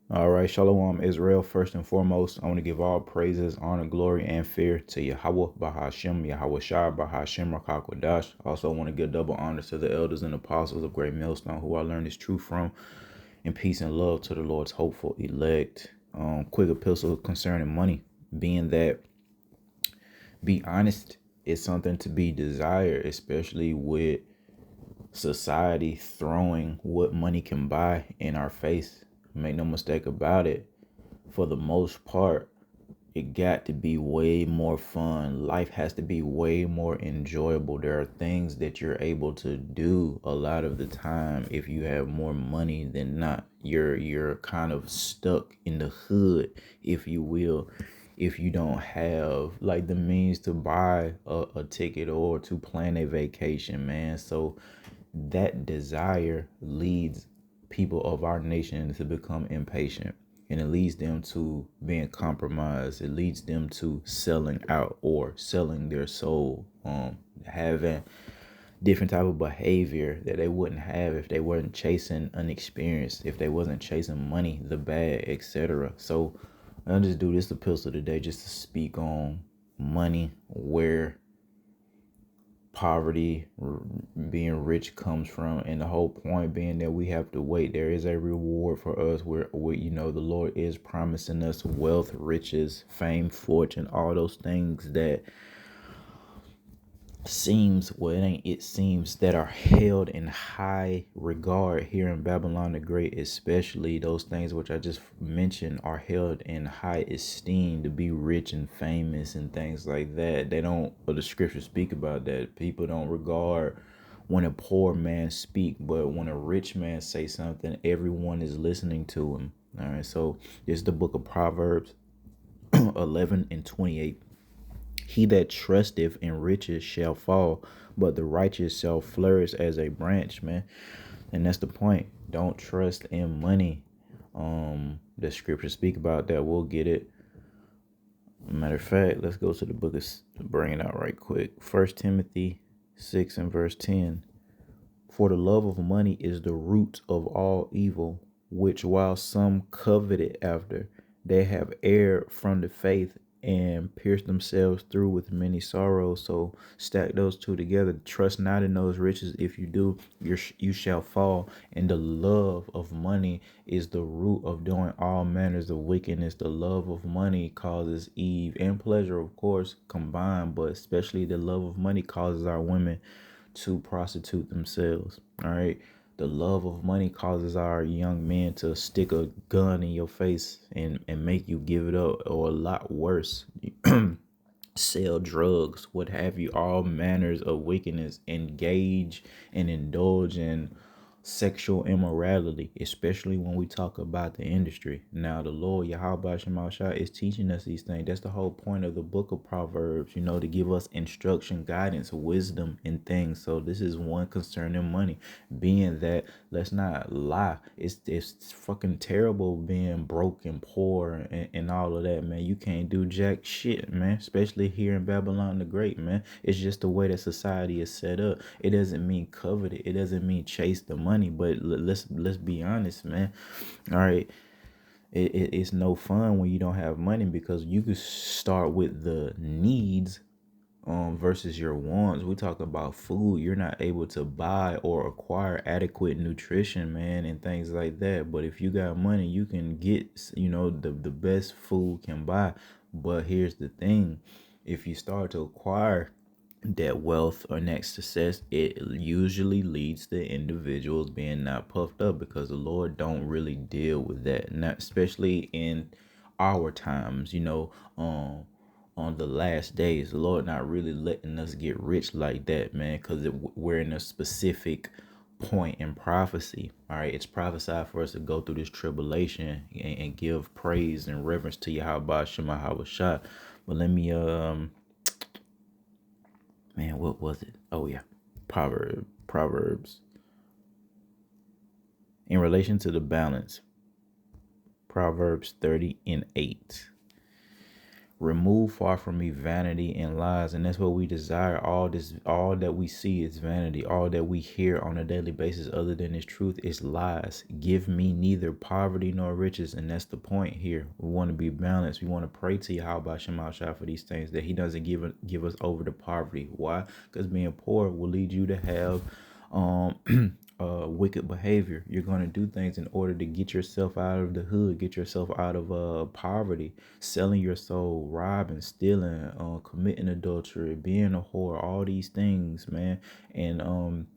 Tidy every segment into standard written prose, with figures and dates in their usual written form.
All right, Shalom, Israel. First and foremost, I want to give all praises, honor, glory, and fear to Yahweh, Bahashem, Yahweh Shai, Bahashem, Rakakwadash. Also, want to give double honors to the elders and apostles of Great Millstone, who I learned this truth from, and peace and love to the Lord's hopeful elect. Quick epistle concerning money, being that be honest is something to be desired, especially with society throwing what money can buy in our face. Make no mistake about it. For the most part, it got to be way more fun. Life has to be way more enjoyable. There are things that you're able to do a lot of the time if you have more money than not. You're kind of stuck in the hood, if you will, if you don't have like the means to buy a ticket or to plan a vacation, man. So that desire leads people of our nation to become impatient, and it leads them to being compromised. It leads them to selling out or selling their soul, having different type of behavior that they wouldn't have if they weren't chasing an experience, if they wasn't chasing money, the bag, etc. So I'll just do this epistle today just to speak on money, where poverty, being rich comes from, and the whole point being that we have to wait. There is a reward for us where the Lord is promising us wealth, riches, fame, fortune, all those things that seems that are held in high regard here in Babylon the Great. Especially those things which I just mentioned are held in high esteem, to be rich and famous and things like that. They don't, but the scriptures speak about that. People don't regard when a poor man speak, but when a rich man say something, everyone is listening to him. All right, so this is the book of Proverbs 11 and 28. He that trusteth in riches shall fall, but the righteous shall flourish as a branch, man. And that's the point. Don't trust in money. The scriptures speak about that. We'll get it. Matter of fact, let's go to the book of, bring it out right quick. 1 Timothy 6 and verse 10. For the love of money is the root of all evil, which while some coveted after, they have erred from the faith and pierced themselves through with many sorrows. So stack those two together. Trust not in those riches. If you do, you shall fall. And the love of money is the root of doing all manners of wickedness. The love of money causes Eve and pleasure, of course, combined, but especially the love of money causes our women to prostitute themselves. All right. The love of money causes our young men to stick a gun in your face and make you give it up, or a lot worse, sell drugs, what have you, all manners of wickedness, engage and indulge in sexual immorality, especially when we talk about the industry. Now, the Lord Yahweh Shemashah is teaching us these things. That's the whole point of the book of Proverbs, to give us instruction, guidance, wisdom, and things. So this is one concerning money, being that, let's not lie, it's fucking terrible being broke and poor and all of that, man. You can't do jack shit, man, especially here in Babylon the Great, man. It's just the way that society is set up. It doesn't mean covet it. It doesn't mean chase the money, but let's be honest, man. All right. It's no fun when you don't have money, because you could start with the needs versus your wants. We talk about food. You're not able to buy or acquire adequate nutrition, man, and things like that. But if you got money, you can get, the best food can buy. But here's the thing. If you start to acquire that wealth or that success, it usually leads to individuals being not puffed up, because the Lord don't really deal with that, not especially in our times, on the last days. The Lord not really letting us get rich like that, man, because we're in a specific point in prophecy. All right, it's prophesied for us to go through this tribulation and give praise and reverence to Yahweh Shema Hawashah. But let me man, what was it? Oh yeah, Proverbs. In relation to the balance, Proverbs 30 and 8. Remove far from me vanity and lies. And that's what we desire. All that we see is vanity. All that we hear on a daily basis other than his truth is lies. Give me neither poverty nor riches. And that's the point here. We want to be balanced. We want to pray to Yahweh Shema Shah for these things, that he doesn't give us over to poverty. Why? Because being poor will lead you to have wicked behavior. You're going to do things in order to get yourself out of the hood, get yourself out of poverty, selling your soul, robbing, stealing, committing adultery, being a whore, all these things, man. And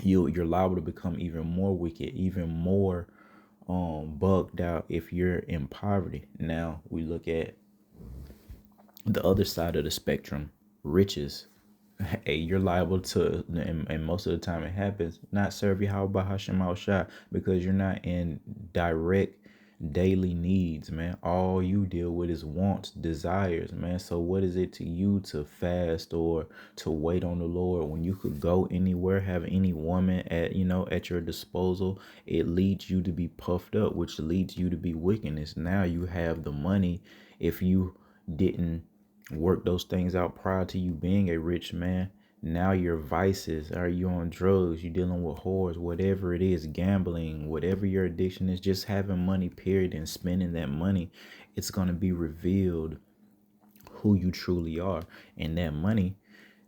you're liable to become even more wicked, even more bugged out if you're in poverty. Now we look at the other side of the spectrum, riches. Hey, you're liable to, and most of the time it happens, not serve Yahweh Hashem Al Shah, because you're not in direct daily needs, man. All you deal with is wants, desires, man. So what is it to you to fast or to wait on the Lord when you could go anywhere, have any woman at your disposal? It leads you to be puffed up, which leads you to be wickedness. Now you have the money. If you didn't work those things out prior to you being a rich man, now your vices, are you on drugs, you dealing with whores, whatever it is, gambling, whatever your addiction is, just having money period and spending that money, it's going to be revealed who you truly are. And that money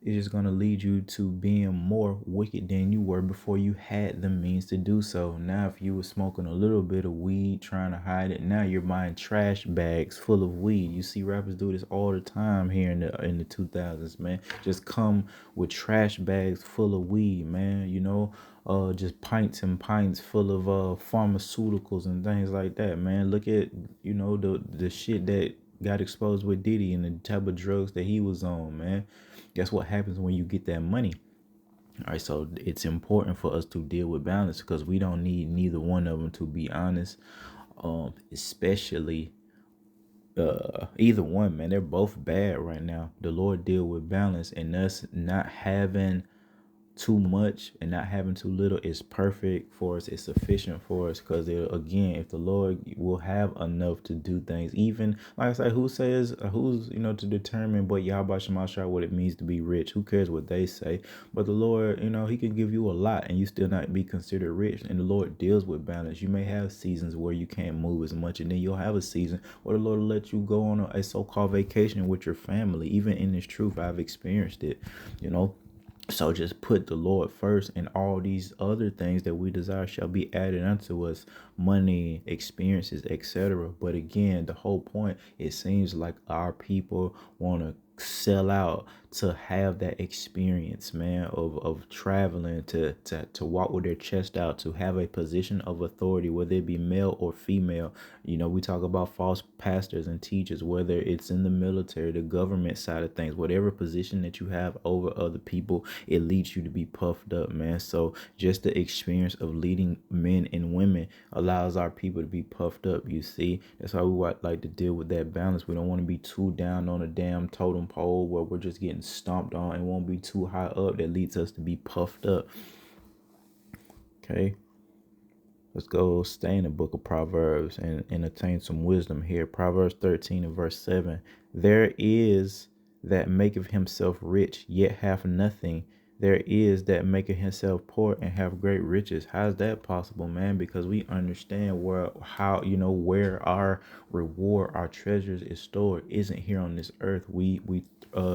is just going to lead you to being more wicked than you were before you had the means to do so. Now, if you were smoking a little bit of weed, trying to hide it, now you're buying trash bags full of weed. You see rappers do this all the time here in the 2000s, man. Just come with trash bags full of weed, man. Just pints and pints full of pharmaceuticals and things like that, man. Look at the shit that got exposed with Diddy and the type of drugs that he was on, man. Guess what happens when you get that money? All right, so it's important for us to deal with balance, because we don't need neither one of them, to be honest. Especially either one, man. They're both bad right now. The Lord deal with balance, and us not having too much and not having too little is perfect for us. It's sufficient for us, because again, if the Lord will have enough to do things, even like I said, who's to determine what Yahweh Shema Shah, what it means to be rich? Who cares what they say? But the Lord, he can give you a lot and you still not be considered rich. And the Lord deals with balance. You may have seasons where you can't move as much, and then you'll have a season where the Lord will let you go on a so-called vacation with your family. Even in this truth, I've experienced it. So just put the Lord first, and all these other things that we desire shall be added unto us: money, experiences, etc. But again, the whole point, it seems like our people want to sell out to have that experience, man, of traveling, to walk with their chest out, to have a position of authority, whether it be male or female. We talk about false pastors and teachers, whether it's in the military, the government side of things, whatever position that you have over other people, it leads you to be puffed up, man. So just the experience of leading men and women allows our people to be puffed up. You see, that's why we like to deal with that balance. We don't want to be too down on a damn totem pole where we're just getting stomped on, and won't be too high up that leads us to be puffed up. Okay, let's go stay in the book of Proverbs and attain some wisdom here. Proverbs 13 and verse 7. There is that maketh himself rich, yet hath nothing. There is that maketh himself poor and have great riches. How's that possible, man? Because we understand where our reward, our treasures is stored, isn't here on this earth. We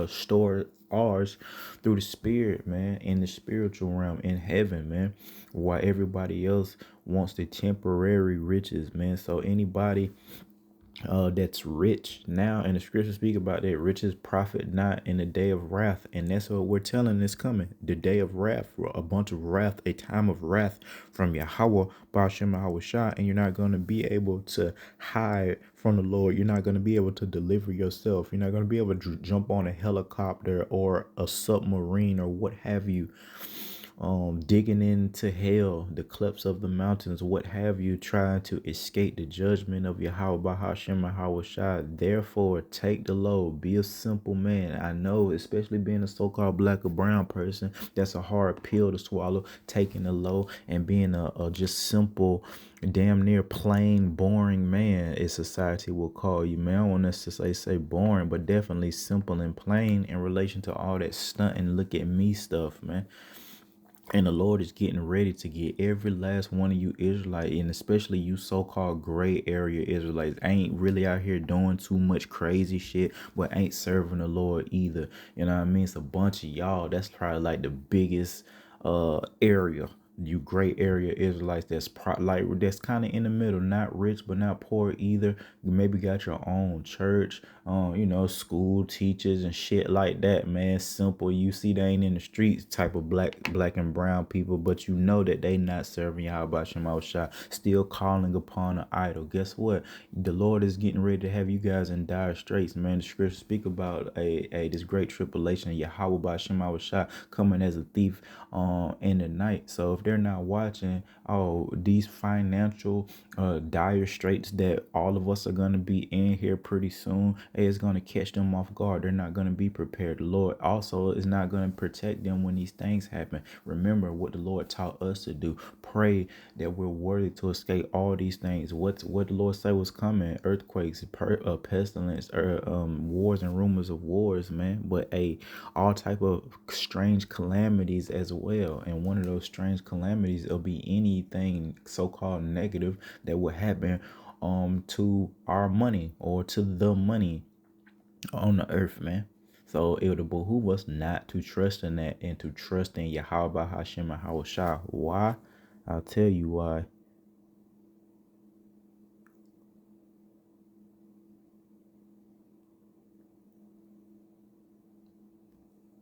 store ours through the spirit, man, in the spiritual realm, in heaven, man, while everybody else wants the temporary riches, man. So anybody that's rich now, and the scriptures speak about that riches profit not in the day of wrath. And that's what we're telling is coming, the day of wrath, a bunch of wrath, a time of wrath from Yahweh Ba'ashem Yahweh Shah. And you're not going to be able to hide from the Lord. You're not going to be able to deliver yourself. You're not going to be able to jump on a helicopter or a submarine or what have you digging into hell, the clefts of the mountains, what have you, trying to escape the judgment of Yahweh Hashem Shai. Therefore, take the load. Be a simple man. I know, especially being a so-called black or brown person, that's a hard pill to swallow. Taking the low and being a just simple, damn near plain, boring man, as society will call you, man. I don't want us to say boring, but definitely simple and plain in relation to all that stunt and look at me stuff, man. And the Lord is getting ready to get every last one of you Israelites, and especially you so-called gray area Israelites, ain't really out here doing too much crazy shit, but ain't serving the Lord either. You know what I mean? It's a bunch of y'all. That's probably like the biggest area. You gray area Israelites that's kind of in the middle, not rich but not poor either. You maybe got your own church, school teachers and shit like that, man. Simple. You see they ain't in the streets type of black and brown people, but you know that they not serving Yahweh Shema Shai, still calling upon an idol. Guess what? The Lord is getting ready to have you guys in dire straits, man. The scriptures speak about a this great tribulation, Yahweh Shema Shai coming as a thief in the night. So if they're not watching, these financial dire straits that all of us are going to be in here pretty soon, it's going to catch them off guard. They're not going to be prepared. The Lord also is not going to protect them when these things happen. Remember what the Lord taught us to do. Pray that we're worthy to escape all these things. What the Lord said was coming: earthquakes, pestilence, wars and rumors of wars, man. But all type of strange calamities as well. And one of those strange calamities will be anything so-called negative that will happen to our money or to the money on the earth, man. So it would behoove us not to trust in that and to trust in Yahweh Hashem and Hawashah. Why? I'll tell you why.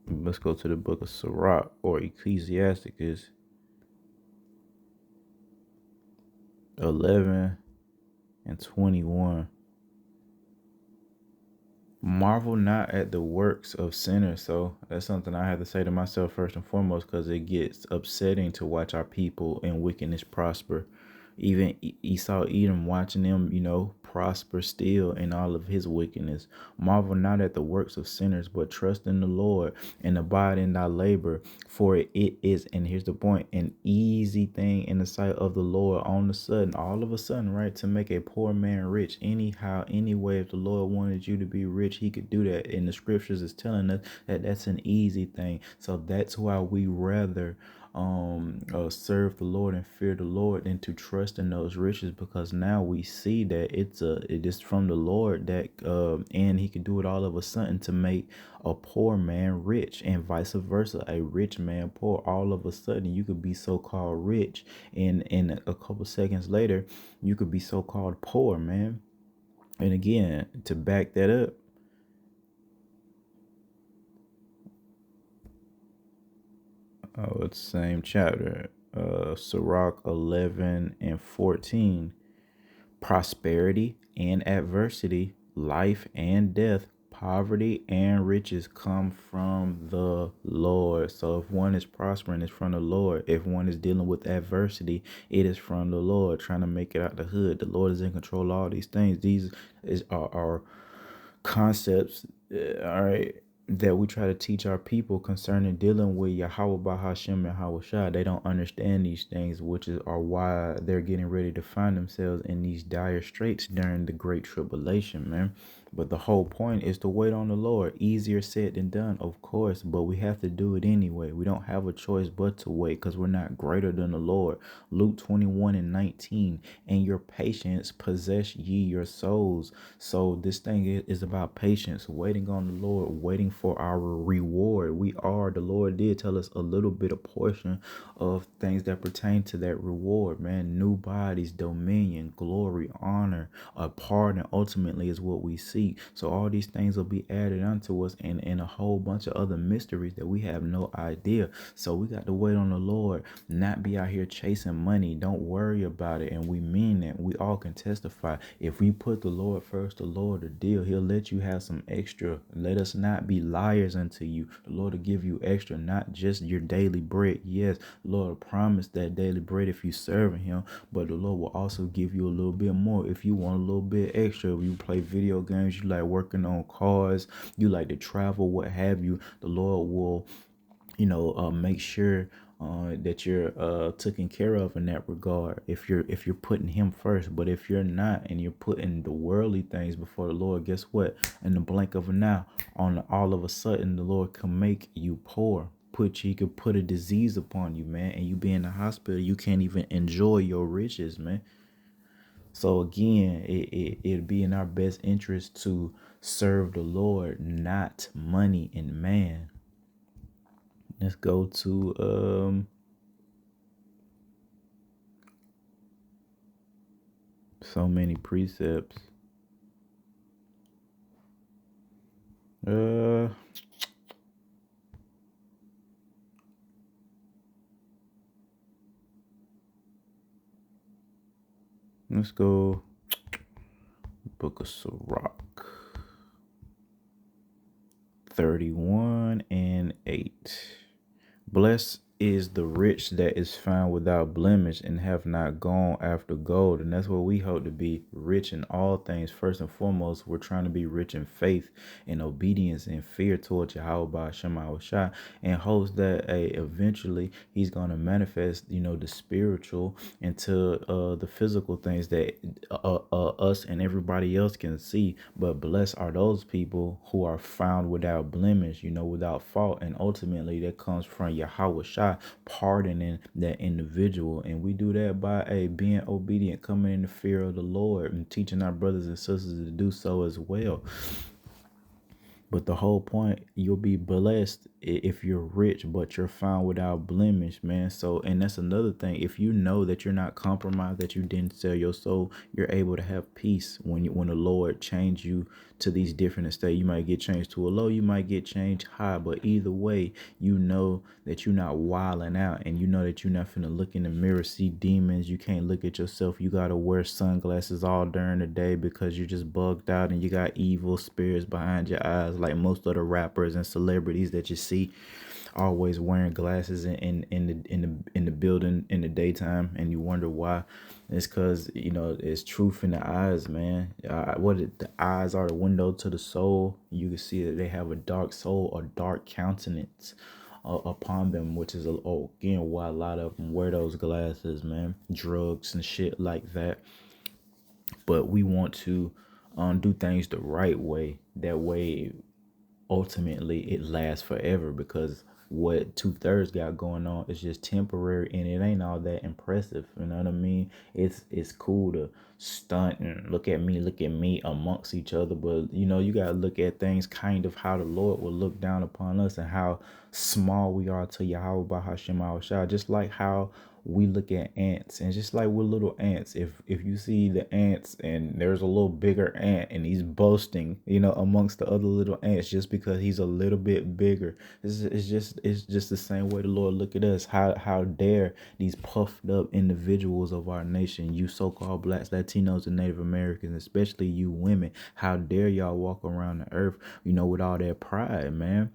Let's go to the book of Sirach or Ecclesiasticus 11 and 21. Marvel not at the works of sinners. So that's something I have to say to myself first and foremost, because it gets upsetting to watch our people in wickedness prosper. Even Esau Edom, watching them, prosper still in all of his wickedness. Marvel not at the works of sinners, but trust in the Lord and abide in thy labor. For it is, and here's the point, an easy thing in the sight of the Lord on the sudden, all of a sudden, right, to make a poor man rich. Anyhow, anyway, if the Lord wanted you to be rich, he could do that. And the scriptures is telling us that that's an easy thing. So that's why we rather serve the Lord and fear the Lord than to trust in those riches, because now we see that it is from the Lord that and he can do it all of a sudden to make a poor man rich and vice versa, a rich man poor. All of a sudden you could be so-called rich and a couple seconds later you could be so-called poor, man. And again, to back that up, it's the same chapter, Sirach 11 and 14. Prosperity and adversity, life and death, poverty and riches come from the Lord. So if one is prospering, it's from the Lord. If one is dealing with adversity, it is from the Lord, trying to make it out the hood. The Lord is in control of all these things. These are concepts, all right, that we try to teach our people concerning dealing with Yahweh Hashem and Hawashah. They don't understand these things, which are why they're getting ready to find themselves in these dire straits during the great tribulation, man. But the whole point is to wait on the Lord. Easier said than done, of course, but we have to do it anyway. We don't have a choice but to wait, because we're not greater than the Lord. Luke 21 and 19, and your patience possess ye your souls. So this thing is about patience, waiting on the Lord, waiting for our reward. The Lord did tell us a little bit of portion of things that pertain to that reward, man. New bodies, dominion, glory, honor, a pardon ultimately is what we see. seek. So all these things will be added unto us, and a whole bunch of other mysteries that we have no idea. So we got to wait on the Lord, not be out here chasing money. Don't worry about it. And we mean that. We all can testify. If we put the Lord first, the Lord the deal, he'll let you have some extra. Let us not be liars unto you. The Lord will give you extra, not just your daily bread. Yes, Lord promised that daily bread if you serving him, but the Lord will also give you a little bit more if you want a little bit extra. If you play video games, you like working on cars, you like to travel, what have you, the Lord will make sure that you're taken care of in that regard if you're putting him first. But if you're not, and you're putting the worldly things before the Lord, guess what? In the blink of an eye, all of a sudden, the Lord can make you poor. He could put a disease upon you, man, and you be in the hospital, you can't even enjoy your riches, man. So again, it'd be in our best interest to serve the Lord, not money and man. Let's go to so many precepts. Uh let's go Book of Sirach 31:8. Blessed is the rich that is found without blemish and have not gone after gold. And that's what we hope to be, rich in all things. First and foremost, we're trying to be rich in faith and obedience and fear towards Yahweh Shema Shai, and hopes that eventually he's going to manifest, the spiritual into the physical things that us and everybody else can see. But blessed are those people who are found without blemish, without fault. And ultimately that comes from Yahweh Shai pardoning that individual. And we do that by being obedient, coming in the fear of the Lord, and teaching our brothers and sisters to do so as well. But the whole point, you'll be blessed if you're rich, but you're found without blemish, man. So, and that's another thing. If you know that you're not compromised, that you didn't sell your soul, you're able to have peace when the Lord change you to these different estates. You might get changed to a low, you might get changed high, but either way, you know that you're not wilding out, and you know that you're not finna look in the mirror, see demons. You can't look at yourself. You gotta wear sunglasses all during the day because you're just bugged out and you got evil spirits behind your eyes, like most of the rappers and celebrities that you see always wearing glasses in the building in the daytime, and you wonder why. It's because it's truth in the eyes, man. The eyes are the window to the soul. You can see that they have a dark soul or dark countenance upon them, which is again why a lot of them wear those glasses, man. Drugs and shit like that. But we want to do things the right way. That way, ultimately, it lasts forever, because what 2/3 got going on is just temporary, and it ain't all that impressive. You know what I mean? It's cool to stunt and look at me amongst each other, but you gotta look at things kind of how the Lord will look down upon us, and how small we are to Yahweh Bahashim Shah. Just like how we look at ants, and just like we're little ants. If you see the ants and there's a little bigger ant and he's boasting, amongst the other little ants just because he's a little bit bigger, it's just the same way the Lord look at us. How dare these puffed up individuals of our nation, you so-called blacks, Latinos, and Native Americans, especially you women, how dare y'all walk around the earth, with all that pride, man,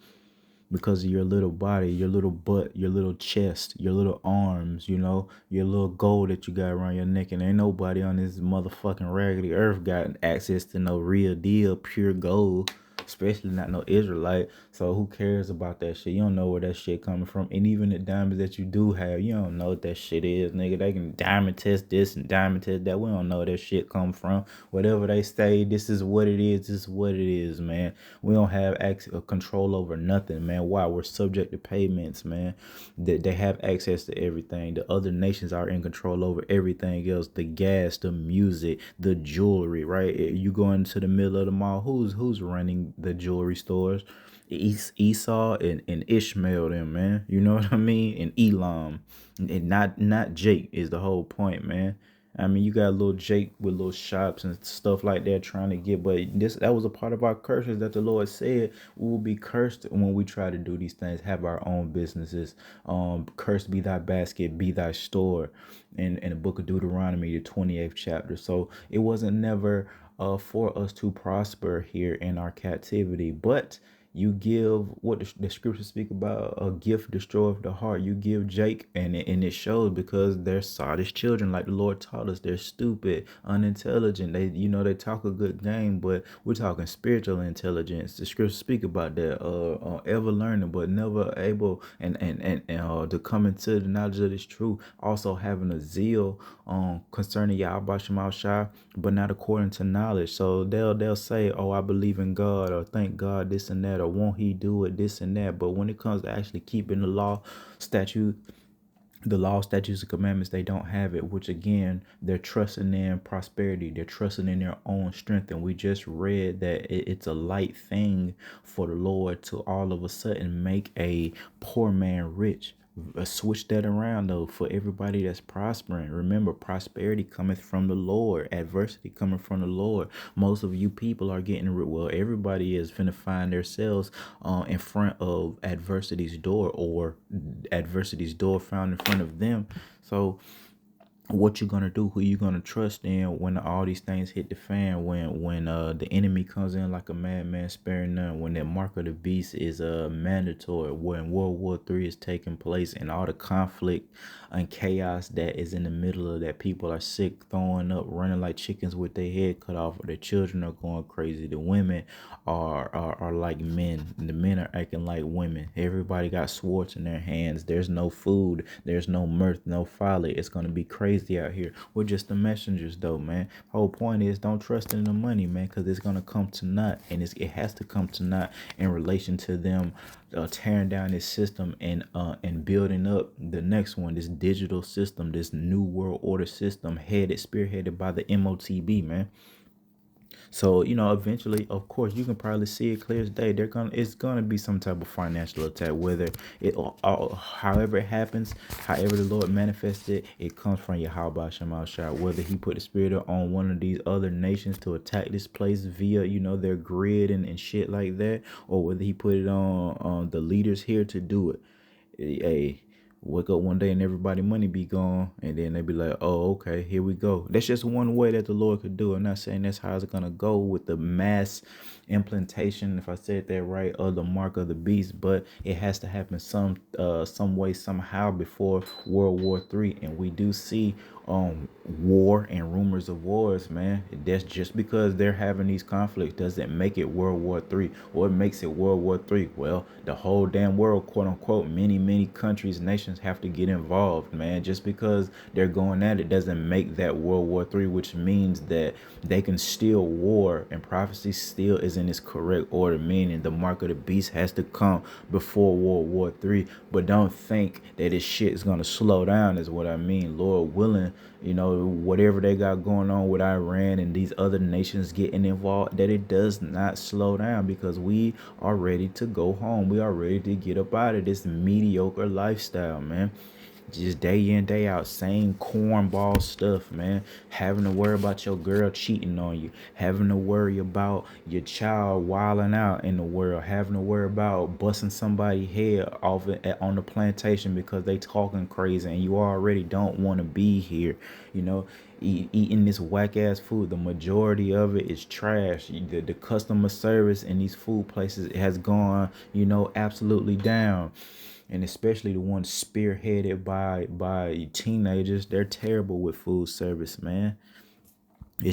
because of your little body, your little butt, your little chest, your little arms, your little gold that you got around your neck. And ain't nobody on this motherfucking raggedy earth got access to no real deal, pure gold, especially not no Israelite. So who cares about that shit? You don't know where that shit coming from. And even the diamonds that you do have, you don't know what that shit is, nigga. They can diamond test this and diamond test that. We don't know where that shit come from. Whatever they say, this is what it is. This is what it is, man. We don't have access or control over nothing, man. Why? We're subject to payments, man. They have access to everything. The other nations are in control over everything else. The gas, the music, the jewelry, right? You go into the middle of the mall, who's running the jewelry stores? Esau and Ishmael, them, man. You know what I mean? And Elam, and not Jake is the whole point, man. I mean, you got little Jake with little shops and stuff like that trying to get, but that was a part of our curses that the Lord said we will be cursed when we try to do these things, have our own businesses. Cursed be thy basket, be thy store, in the book of Deuteronomy, the 28th chapter. So it wasn't never for us to prosper here in our captivity, but you give what the scriptures speak about, a gift destroyeth the heart. You give Jake, and it shows because they're sottish children, like the Lord taught us. They're stupid, unintelligent. They talk a good game, but we're talking spiritual intelligence. The scriptures speak about that. Ever learning, but never able to come into the knowledge of this truth. Also having a zeal concerning Yahweh Shema Shai, but not according to knowledge. So they'll say, "Oh, I believe in God," or "Thank God," this and that, or "Won't He do it?" This and that. But when it comes to actually keeping statute, the law, statutes, and commandments, they don't have it. Which again, they're trusting in prosperity. They're trusting in their own strength. And we just read that it's a light thing for the Lord to all of a sudden make a poor man rich. Switch that around though for everybody that's prospering. Remember, prosperity cometh from the Lord, adversity coming from the Lord. Most of you people are getting well, everybody is finna find themselves in front of adversity's door, or adversity's door found in front of them. So what you gonna do, who you gonna trust in when all these things hit the fan, when the enemy comes in like a madman sparing none, when that mark of the beast is mandatory, when World War III is taking place, and all the conflict and chaos that is in the middle of that, people are sick, throwing up, running like chickens with their head cut off, or their children are going crazy, the women are like men, the men are acting like women, everybody got swords in their hands, there's no food, there's no mirth, no folly, it's gonna be crazy out here. We're just the messengers though, man. Whole point is, don't trust in the money, man, because it's gonna come to naught, and it has to come to naught in relation to them tearing down this system and building up the next one, this digital system, this new world order system, spearheaded by the MOTB, man. So, eventually, of course, you can probably see it clear as day. It's gonna be some type of financial attack, whether however it happens, however the Lord manifests it, it comes from Yahweh Shema Shai. Whether He put the spirit on one of these other nations to attack this place via, their grid and shit like that, or whether He put it on the leaders here to do it. Hey, wake up one day and everybody money be gone, and then they be like, "Oh, okay, here we go." That's just one way that the Lord could do it. I'm not saying that's how it's gonna go with the mass implantation, if I said that right, of the mark of the beast, but it has to happen some way, somehow, before World War III. And we do see war and rumors of wars, man. That's just because they're having these conflicts doesn't make it World War III. What makes it World War III? Well, the whole damn world, quote unquote, many countries, nations have to get involved, man. Just because they're going at it doesn't make that World War III, which means that they can still war, and prophecy still is in its correct order, meaning the mark of the beast has to come before World War III. But don't think that this shit is gonna slow down, is what I mean. Lord willing, whatever they got going on with Iran and these other nations getting involved, that it does not slow down, because we are ready to go home. We are ready to get up out of this mediocre lifestyle, man. Just day in, day out, same cornball stuff, man. Having to worry about your girl cheating on you, having to worry about your child wilding out in the world, having to worry about busting somebody's head off on the plantation because they talking crazy, and you already don't want to be here. You know, eating this whack ass food. The majority of it is trash. The customer service in these food places has gone, absolutely down, and especially the ones spearheaded by teenagers. They're terrible with food service, man.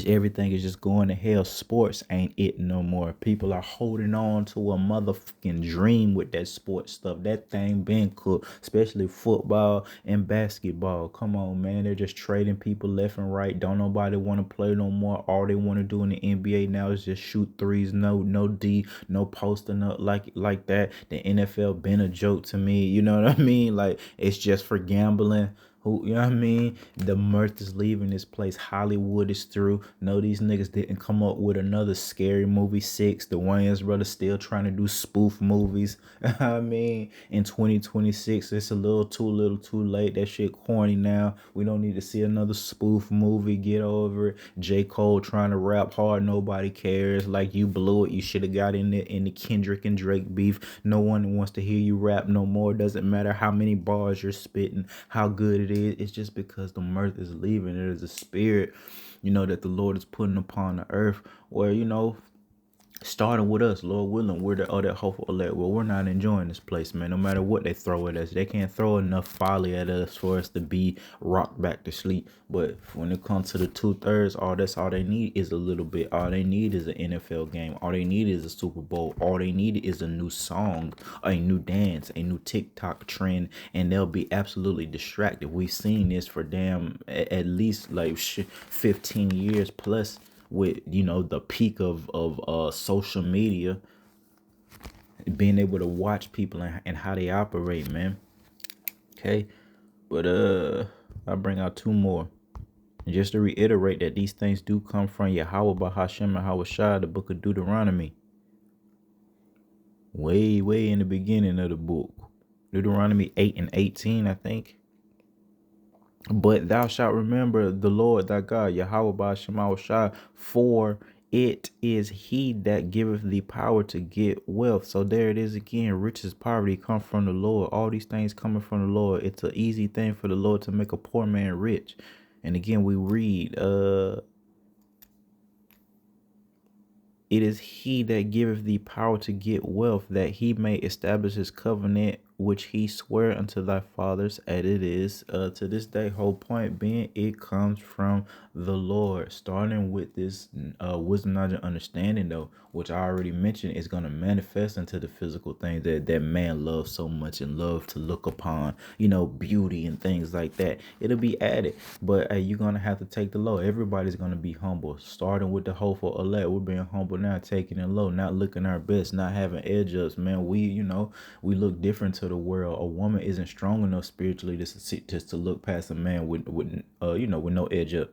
Everything is just going to hell. Sports ain't it no more. People are holding on to a motherfucking dream with that sports stuff. That thing been cooked, especially football and basketball. Come on, man. They're just trading people left and right. Don't nobody want to play no more. All they want to do in the NBA now is just shoot threes. No D, no posting up like that. The NFL been a joke to me. You know what I mean? Like, it's just for gambling. Who, you know what I mean? The mirth is leaving this place. Hollywood is through. No, these niggas didn't come up with another scary movie six. The Wayans brothers still trying to do spoof movies. I mean, in 2026, it's a little too late. That shit corny now. We don't need to see another spoof movie. Get over it. J. Cole trying to rap hard. Nobody cares. Like, you blew it. You should have got in the Kendrick and Drake beef. No one wants to hear you rap no more. Doesn't matter how many bars you're spitting, how good it is. It's just because the mirth is leaving. It is a spirit, that the Lord is putting upon the earth where, starting with us, Lord willing, we're that hopeful elect. Well, we're not enjoying this place, man. No matter what they throw at us, they can't throw enough folly at us for us to be rocked back to sleep. But when it comes to the 2/3, that's all they need is a little bit. All they need is an NFL game. All they need is a Super Bowl. All they need is a new song, a new dance, a new TikTok trend, and they'll be absolutely distracted. We've seen this for at least like 15 years plus, with the peak of social media, being able to watch people and how they operate, man. Okay, but I'll bring out two more. And just to reiterate that these things do come from Yahweh Bahashem and Hawashai, the book of Deuteronomy, way in the beginning of the book, Deuteronomy 8:18, I think. But thou shalt remember the Lord thy God, Yahweh Ba'ashem Hawashai, for it is he that giveth thee power to get wealth. So there it is again. Riches, poverty come from the Lord. All these things coming from the Lord. It's an easy thing for the Lord to make a poor man rich. And again, we read, it is he that giveth thee power to get wealth, that he may establish his covenant, which he sware unto thy fathers, as it is to this day. Whole point being, it comes from the Lord. Starting with this wisdom, knowledge, and understanding, though, which I already mentioned, is going to manifest into the physical things that man loves so much and love to look upon, beauty and things like that. It'll be added, but you're going to have to take the low. Everybody's going to be humble, starting with the hopeful elect. We're being humble now, taking it low, not looking our best, not having edge ups, man. We look different to the world. A woman isn't strong enough spiritually just to look past a man with no edge up,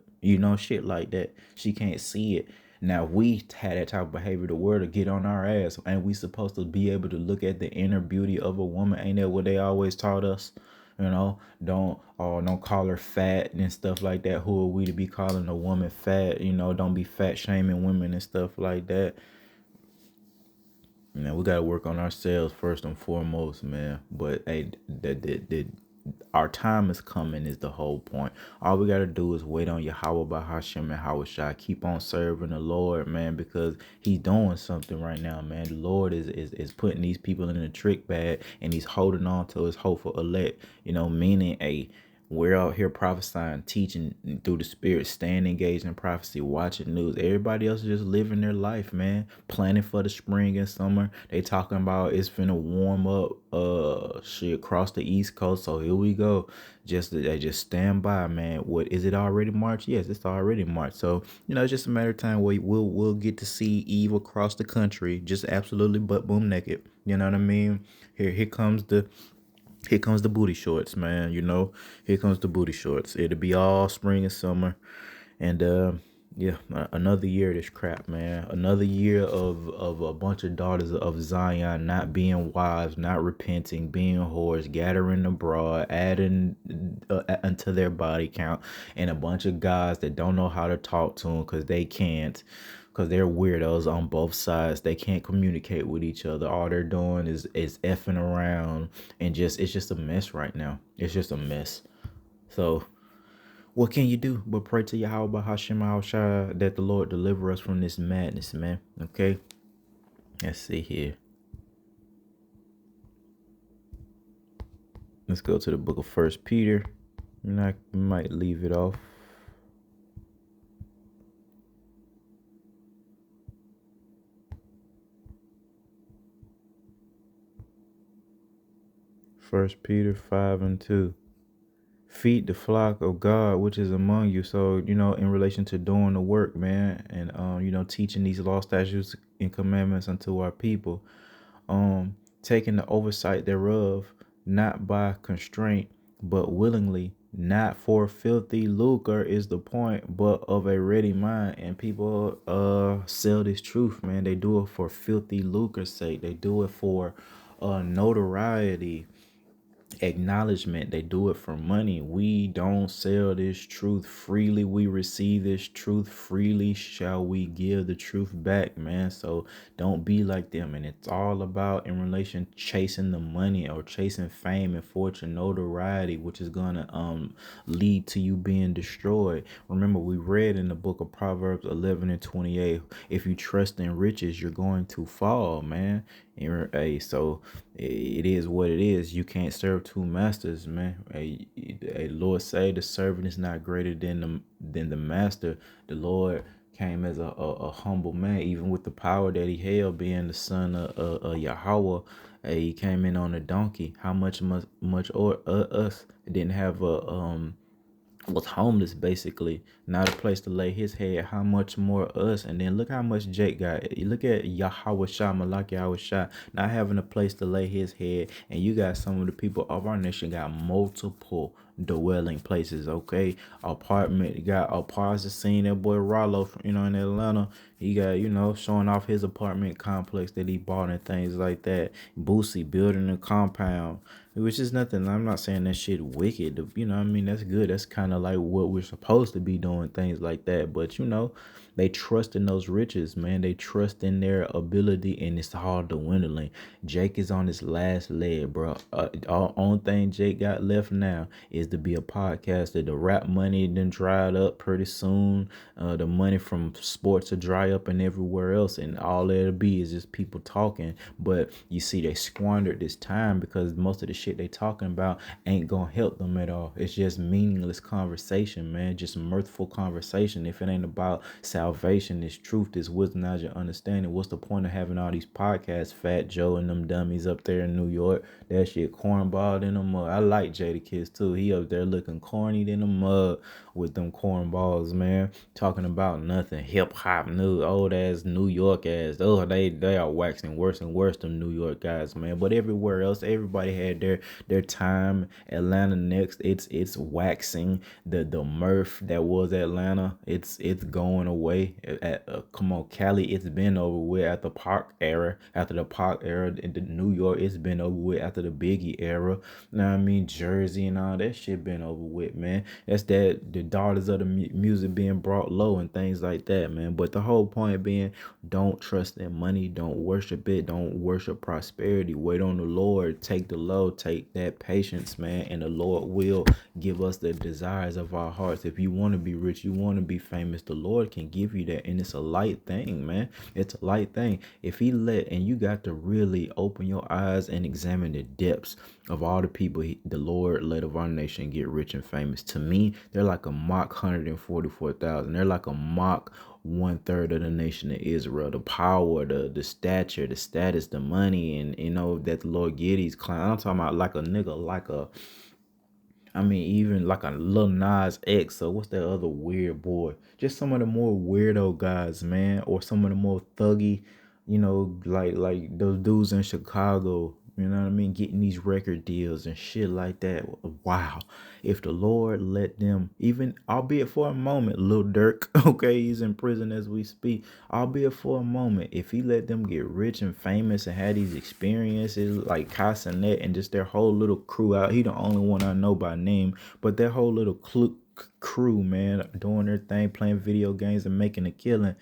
shit like that. She can't see it. Now, we had that type of behavior, the world to get on our ass, and we supposed to be able to look at the inner beauty of a woman. Ain't that what they always taught us? Don't call her fat and stuff like that. Who are we to be calling a woman fat? Don't be fat shaming women and stuff like that. We gotta work on ourselves first and foremost, man. But hey, our time is coming is the whole point. All we gotta do is wait on Yahweh Bahashem and Hawashai. Keep on serving the Lord, man, because he's doing something right now, man. The Lord is putting these people in a trick bag, and he's holding on to his hopeful elect, meaning we're out here prophesying, teaching through the spirit, staying engaged in prophecy, watching news. Everybody else is just living their life, man. Planning for the spring and summer. They talking about it's finna warm up shit across the East Coast. So here we go. Just stand by, man. What is it already March? Yes, it's already March. So, it's just a matter of time where we'll get to see Eve across the country, just absolutely butt boom naked. You know what I mean? Here comes the booty shorts, man. Here comes the booty shorts. It'll be all spring and summer. And yeah, another year of this crap, man. Another year of a bunch of daughters of Zion not being wives, not repenting, being whores, gathering abroad, adding unto their body count, and a bunch of guys that don't know how to talk to them because they can't. Because they're weirdos on both sides. They can't communicate with each other. All they're doing is effing around. And it's just a mess right now. It's just a mess. So what can you do but pray to Yahweh Hashem Shai that the Lord deliver us from this madness, man. Okay? Let's see here. Let's go to the book of 1 Peter. And I might leave it off. First Peter 5:2. Feed the flock of God which is among you. So, in relation to doing the work, man, and teaching these law, statutes, and commandments unto our people, taking the oversight thereof, not by constraint, but willingly, not for filthy lucre is the point, but of a ready mind. And people sell this truth, man. They do it for filthy lucre's sake. They do it for notoriety, acknowledgement. They do it for money. We don't sell this truth freely. We receive this truth freely. Shall we give the truth back, man? So don't be like them. And it's all about, in relation, chasing the money or chasing fame and fortune, notoriety, which is gonna lead to you being destroyed. Remember, we read in the book of Proverbs 11:28, if you trust in riches, you're going to fall, man. Hey, so it is what it is. You can't serve two masters, man. A Lord say the servant is not greater than the master. The Lord came as a humble man, even with the power that he held, being the son of Yahweh. He came in on a donkey. How much or us didn't have a was homeless, basically, not a place to lay his head. How much more us? And then look how much Jake got. You look at Yahweh Shah, Malak Yahweh Shah, not having a place to lay his head. And you got some of the people of our nation got multiple dwelling places, okay? Apartment, got apartments. Seen that boy Rollo, in Atlanta. He got, showing off his apartment complex that he bought and things like that. Boosie building a compound, which is nothing. I'm not saying that shit wicked. What I mean? That's good. That's kind of like what we're supposed to be doing, things like that. But they trust in those riches, man. They trust in their ability, and it's all dwindling. Jake is on his last leg, bro. All only thing Jake got left now is to be a podcaster. The rap money then dried up pretty soon. The money from sports will dry up and everywhere else, and all it'll be is just people talking. But you see, they squandered this time because most of the shit they talking about ain't gonna help them at all. It's just meaningless conversation, man. Just mirthful conversation. If it ain't about salvation, this truth, this wisdom, knowledge, and understanding, what's the point of having all these podcasts? Fat Joe and them dummies up there in New York, that shit cornballed in the mud. I like Jadakiss too. He up there looking corny in the mud with them cornballs, man. Talking about nothing. Hip hop new, old ass New York ass. Oh, they are waxing worse and worse, them New York guys, man. But everywhere else, everybody had their time. Atlanta next, it's waxing. The mirth that was Atlanta, it's going away. Come on, Cali, it's been over with at the Park era. After the Park era, in the New York, it's been over with after the Biggie era. You know what I mean? Jersey and all that shit been over with, man. That's that the daughters of the music being brought low and things like that, man. But the whole point being, don't trust in money, don't worship it, don't worship prosperity. Wait on the Lord, take the load, take that patience, man, and the Lord will give us the desires of our hearts. If you want to be rich, you want to be famous, the Lord can give you that, and it's a light thing, man. It's a light thing. If he let, and you got to really open your eyes and examine the depths of all the people the Lord let of our nation get rich and famous. To me, they're like a mock 144,000. They're like a mock 1/3 of the nation of Israel. The power, the stature, the status, the money, and that the Lord get these clients. I'm talking about like a nigga, even like a Lil Nas X. So what's that other weird boy? Just some of the more weirdo guys, man, or some of the more thuggy, like those dudes in Chicago. You know what I mean? Getting these record deals and shit like that. Wow. If the Lord let them, even albeit for a moment, Lil Durk, okay, he's in prison as we speak, albeit for a moment, if he let them get rich and famous and had these experiences like Casanet and just their whole little crew out, he the only one I know by name, but their whole little crew, man, doing their thing, playing video games and making a killing.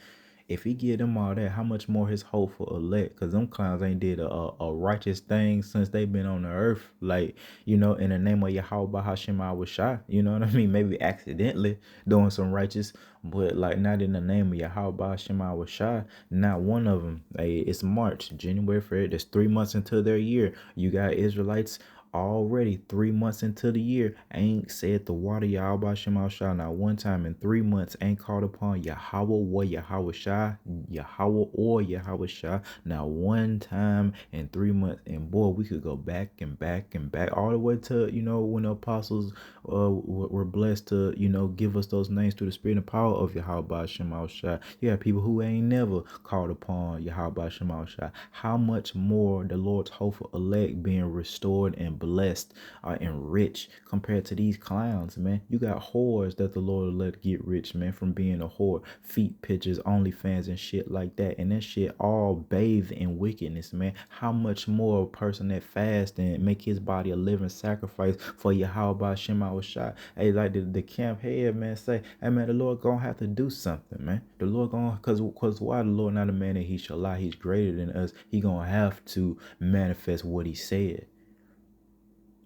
If he give them all that, how much more his hopeful elect? Because them clowns ain't did a righteous thing since they been on the earth. Like, in the name of Yahweh Hashem I was shot. You know what I mean? Maybe accidentally doing some righteous, but like not in the name of Yahweh Hashem I was shot. Not one of them. Hey, it's March, January, February. That's 3 months into their year. You got Israelites already 3 months into the year ain't said the water Yahweh Shema Shah not one time in 3 months, ain't called upon Yahweh or Yahweh Shah, Yahweh or Yahweh Shah not one time in 3 months. And boy, we could go back and back and back all the way to when the apostles were blessed to give us those names through the spirit and power of Yahweh Shema Shah. You have people who ain't never called upon Yahweh Shema Shah. How much more the Lord's hopeful elect being restored and blessed and rich compared to these clowns, man. You got whores that the Lord let get rich, man, from being a whore. Feet pictures, OnlyFans and shit like that. And that shit all bathed in wickedness, man. How much more a person that fast and make his body a living sacrifice for Yahweh Shema was shot. Hey, like the camp head, man, say, hey, man, the Lord gonna have to do something, man. The Lord gonna, cause why the Lord not a man that he shall lie? He's greater than us. He gonna have to manifest what he said.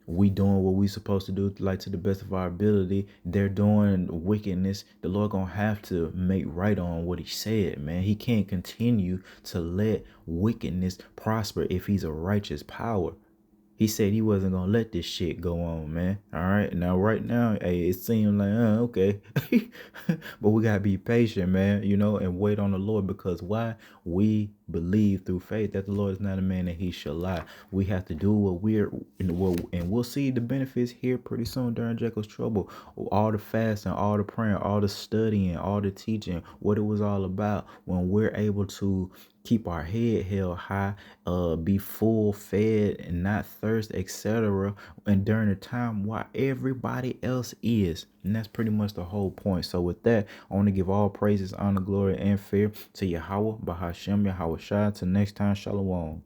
We doing what we supposed to do, like to the best of our ability. They're doing wickedness. The Lord gonna have to make right on what he said, man. He can't continue to let wickedness prosper if he's a righteous power. He said he wasn't gonna let this shit go on, man. All right, now right now, hey, it seems like okay, but we gotta be patient, man. And wait on the Lord, because why? We believe through faith that the Lord is not a man that he shall lie. We have to do what and we'll see the benefits here pretty soon during Jacob's trouble. All the fasting, all the praying, all the studying, all the teaching, what it was all about. When we're able to keep our head held high, be full fed and not thirst, etc. And during the time while everybody else is. And that's pretty much the whole point. So with that, I want to give all praises, honor, glory, and fear to Yahweh, Bahashem, Yahweh Shai. Till next time, Shalom.